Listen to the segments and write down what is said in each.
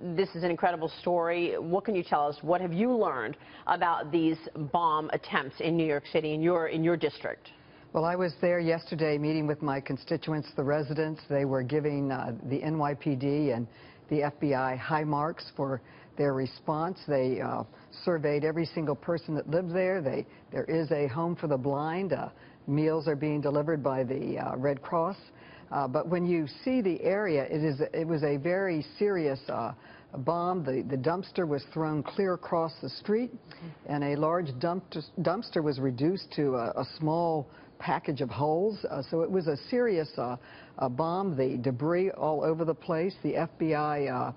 This is an incredible story. What can you tell us? What have you learned about these bomb attempts in New York City, in your district? Well, I was there yesterday meeting with my constituents, the residents. They were giving the NYPD and the FBI high marks for their response. They surveyed every single person that lived there. There is a home for the blind. Meals are being delivered by the Red Cross. But when you see the area, it was a very serious bomb. The dumpster was thrown clear across the street, and a large dumpster was reduced to a small package of holes. So it was a serious bomb. The debris all over the place. The FBI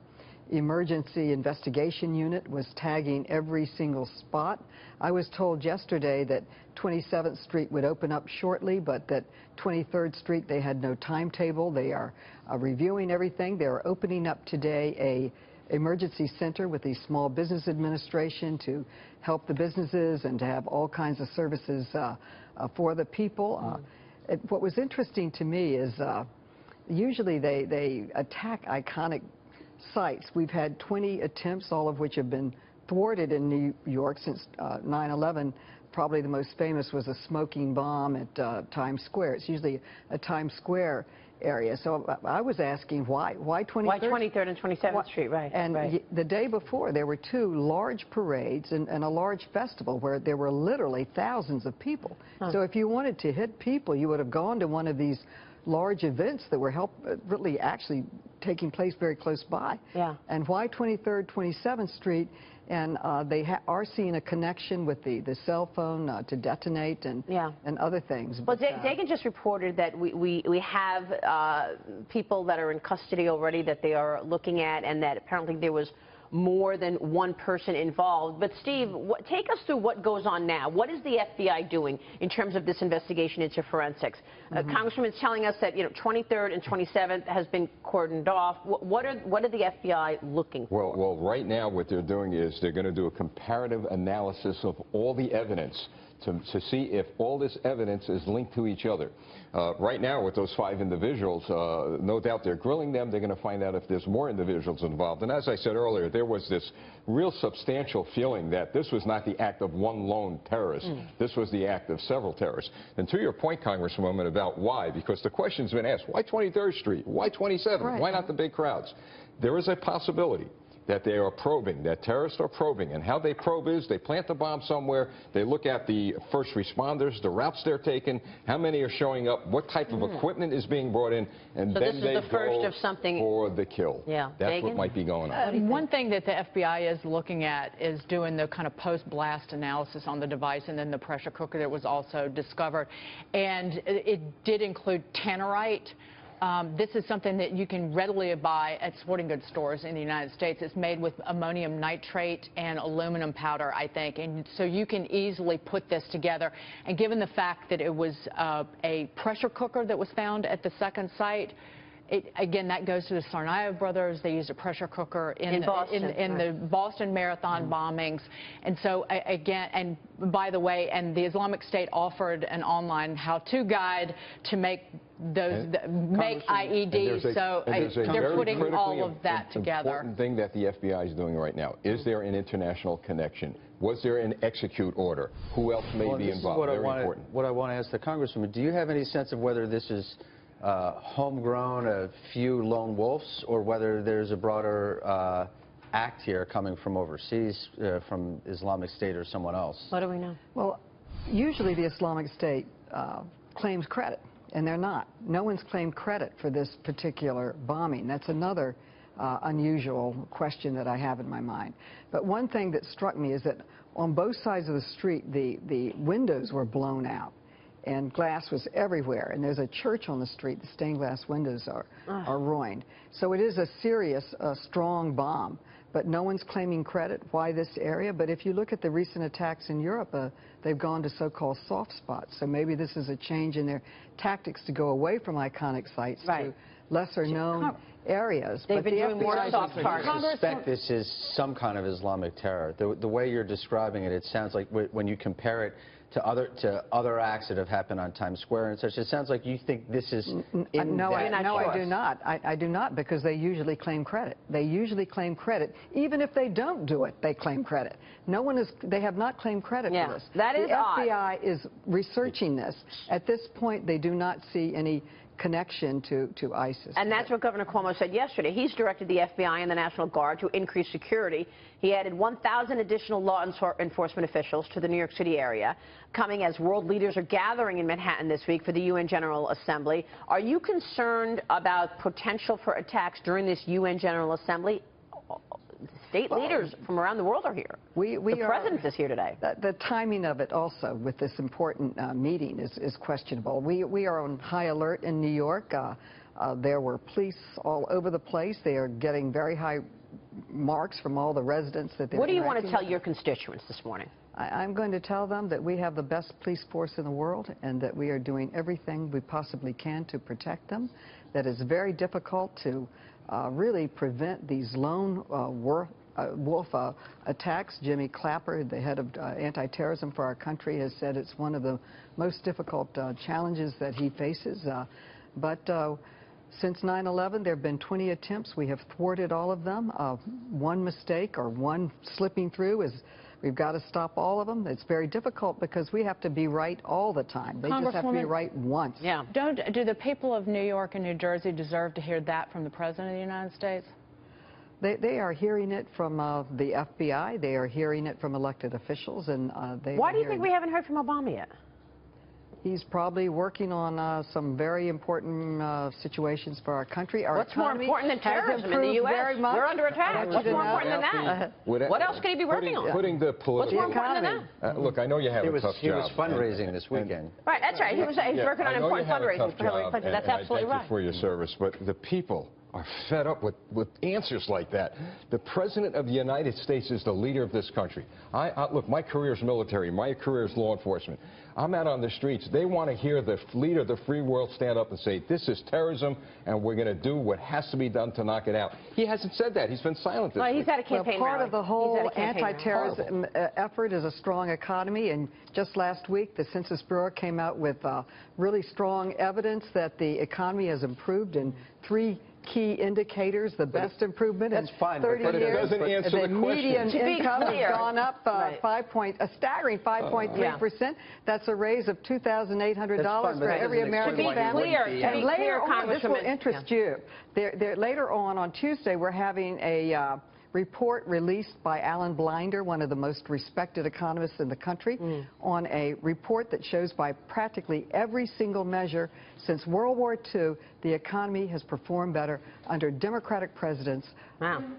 emergency investigation unit was tagging every single spot. I was told yesterday that 27th Street would open up shortly, but that 23rd Street, they had no timetable. They are reviewing everything. They are opening up today a emergency center with the Small Business Administration to help the businesses and to have all kinds of services for the people. What was interesting to me is usually they attack iconic sites. We've had 20 attempts, all of which have been thwarted in New York since 9/11. Probably the most famous was a smoking bomb at Times Square. It's usually a Times Square area. So I was asking why 23rd? Why 23rd and 27th Street, right. And the day before, there were two large parades and a large festival where there were literally thousands of people. So if you wanted to hit people, you would have gone to one of these large events that were really actually taking place very close by. Yeah. And why 23rd, 27th Street? And they are seeing a connection with the cell phone to detonate and other things. Well, Dagan just reported that we have people that are in custody already that they are looking at, and that apparently there was more than one person involved. But Steve, take us through what goes on now. What is the FBI doing in terms of this investigation into forensics? Congresswoman's telling us that 23rd and 27th has been cordoned off. What are the FBI looking for? Well, right now what they're doing is they're going to do a comparative analysis of all the evidence to see if all this evidence is linked to each other. Right now, with those 5 individuals, no doubt they're grilling them. They're going to find out if there's more individuals involved. And as I said earlier, there was this real substantial feeling that this was not the act of one lone terrorist. This was the act of several terrorists. And to your point, Congresswoman, about why, because the question's been asked, why 23rd Street? Why 27th? Right. Why not the big crowds? There is a possibility that they are probing, that terrorists are probing. And how they probe is they plant the bomb somewhere, they look at the first responders, the routes they're taking, how many are showing up, what type of equipment is being brought in, and so then they go for the kill. Yeah. That's what might be going on. One thing that the FBI is looking at is doing the kind of post-blast analysis on the device, and then the pressure cooker that was also discovered. And it did include tannerite. This is something that you can readily buy at sporting goods stores in the United States. It's made with ammonium nitrate and aluminum powder, I think, and so you can easily put this together. And given the fact that it was a pressure cooker that was found at the second site, again, that goes to the Tsarnaev brothers. They used a pressure cooker in the Boston Marathon bombings. And so, again, and by the way, and the Islamic State offered an online how-to guide to make those IEDs. So they're putting all of that together. Important thing that the FBI is doing right now. Is there an international connection? Was there an execute order? Who else may be involved? Very important. What I want to ask the Congresswoman, do you have any sense of whether this is homegrown, a few lone wolves, or whether there's a broader act here coming from overseas, from Islamic State or someone else? What do we know? Well, usually the Islamic State claims credit, and they're not. No one's claimed credit for this particular bombing. That's another unusual question that I have in my mind. But one thing that struck me is that on both sides of the street, the windows were blown out, and glass was everywhere. And there's a church on the street. The stained glass windows are ruined. So it is a serious, strong bomb. But no one's claiming credit. Why this area? But if you look at the recent attacks in Europe, they've gone to so-called soft spots. So maybe this is a change in their tactics to go away from iconic sites to lesser-known areas. They've been doing more soft targets. I suspect this is some kind of Islamic terror. The way you're describing it, it sounds like when you compare it to other acts that have happened on Times Square and such. It sounds like you think this is in No, that. I do not. I do not, because they usually claim credit. They usually claim credit. Even if they don't do it, they claim credit. They have not claimed credit for this. That is odd. The FBI is researching this. At this point, they do not see any connection to ISIS. And that's what Governor Cuomo said yesterday. He's directed the FBI and the National Guard to increase security. He added 1,000 additional law enforcement officials to the New York City area, coming as world leaders are gathering in Manhattan this week for the UN General Assembly. Are you concerned about potential for attacks during this UN General Assembly? State leaders from around the world are here. The president is here today. The timing of it also with this important meeting is questionable. We are on high alert in New York. There were police all over the place. They are getting very high marks from all the residents that they're What do you want to interacting tell with. your constituents this morning? I'm going to tell them that we have the best police force in the world and that we are doing everything we possibly can to protect them. That it's very difficult to really prevent these lone wolf attacks. Jimmy Clapper, the head of anti-terrorism for our country, has said it's one of the most difficult challenges that he faces. But since 9/11, there have been 20 attempts. We have thwarted all of them. One mistake or one slipping through is we've got to stop all of them. It's very difficult because we have to be right all the time. They just have to be right once. Yeah. Do the people of New York and New Jersey deserve to hear that from the President of the United States? They are hearing it from the FBI. They are hearing it from elected officials. And Why do you think we haven't heard from Obama yet? He's probably working on some very important situations for our country. Our What's more economy important than has terrorism in the improved U.S.? very much. We're under attack. I want What's you to more know. important than that? What else could he be working on? Putting the What's political... more important than that? Look, I know you have a tough job. He was fundraising this weekend. Right, that's right. He's working on important fundraising for Hillary Clinton. That's absolutely I thank right. you for your service, but the people are fed up with answers like that. The President of the United States is the leader of this country. Look, my career is military. My career is law enforcement. I'm out on the streets. They want to hear the leader of the free world stand up and say, this is terrorism, and we're going to do what has to be done to knock it out. He hasn't said that. He's been silent this week. He's had a campaign Part rally. of the whole anti-terrorism effort is a strong economy. And just last week, the Census Bureau came out with really strong evidence that the economy has improved in 3 key indicators, the best improvement in 30 but years. It doesn't answer the median question. income has gone up Right. a staggering 5.3%. That's a raise of $2,800 for every American family. And later on, this will interest you. Later on Tuesday, we're having a report released by Alan Blinder, one of the most respected economists in the country, on a report that shows by practically every single measure since World War II, the economy has performed better under Democratic presidents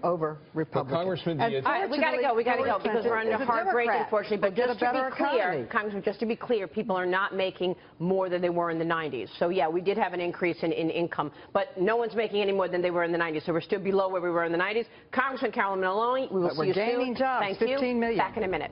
over Republicans. Well, Congressman, all right, we got to go because we're under hard break, unfortunately. But just to be clear, Congressman, just to be clear, people are not making more than they were in the 90s. So, yeah, we did have an increase in income, but no one's making any more than they were in the 90s. So we're still below where we were in the 90s. Congressman Carolyn Maloney, we will see you soon. We're gaining jobs, Thank 15 you. million. Back in a minute.